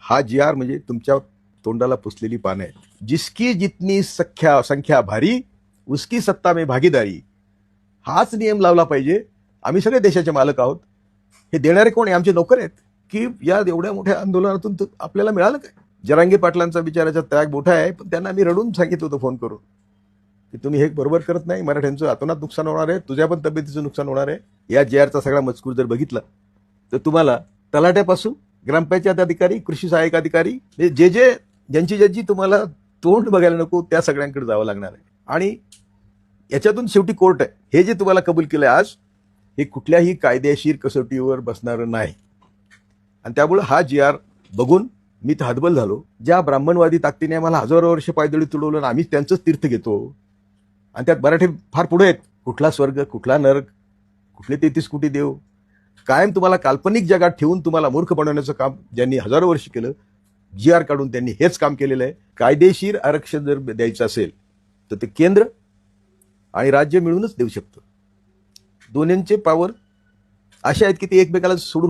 हा जी आर म्हणजे तुमच्या तोंडाला पुसलेली पानं आहेत. जिसकी जितनी संख्या भारी उसकी सत्ता में भागीदारी, हाच नियम लावला पाहिजे. आम्ही सगळे देशाचे मालक आहोत. हे देणारे कोण आहे? आमचे नोकर आहेत. की या एवढ्या मोठ्या आंदोलनातून आपल्याला मिळालं काय? जरांगे पाटलांचा बिचाराचा त्याग मोठा आहे, पण त्यांना मी रडून सांगितलं होतं फोन करून की तुम्ही हे बरोबर करत नाही, मराठ्यांचं अतोनात नुकसान होणार आहे, तुझ्या पण तब्येतीचं नुकसान होणार आहे. या जे आरचा सगळा मजकूर जर बघितला तर तुम्हाला तलाट्यापासून ग्रामपंचायत अधिकारी, कृषी सहाय्यक अधिकारी, ज्यांची तुम्हाला तोंड बघायला नको त्या सगळ्यांकडे जावं लागणार आहे. आणि याच्यातून शेवटी कोर्ट आहे. हे जे तुम्हाला कबूल केलंय आज, हे कुठल्याही कायदेशीर कसोटीवर बसणारं नाही. आणि त्यामुळे हा जी आर बघून मी तर हतबल झालो. ज्या ब्राह्मणवादी ताकदीने आम्हाला हजारो वर्ष पायदळी तुडवलं, आम्ही त्यांचंच तीर्थ घेतो. आणि त्यात मराठी फार पुढे आहेत. कुठला स्वर्ग, कुठला नरक, कुठले 33 कोटी देव, कायम तुम्हाला काल्पनिक जगात ठेवून तुम्हाला मूर्ख बनवण्याचं काम ज्यांनी हजारो वर्ष केलं, जी आर काढून त्यांनी हेच काम केलेलं आहे. कायदेशीर आरक्षण जर द्यायचं असेल तर ते केंद्र आणि राज्य मिळूनच देऊ शकतं. दोन्हींचे पॉवर असे आहेत की ते एकमेकाला सोडून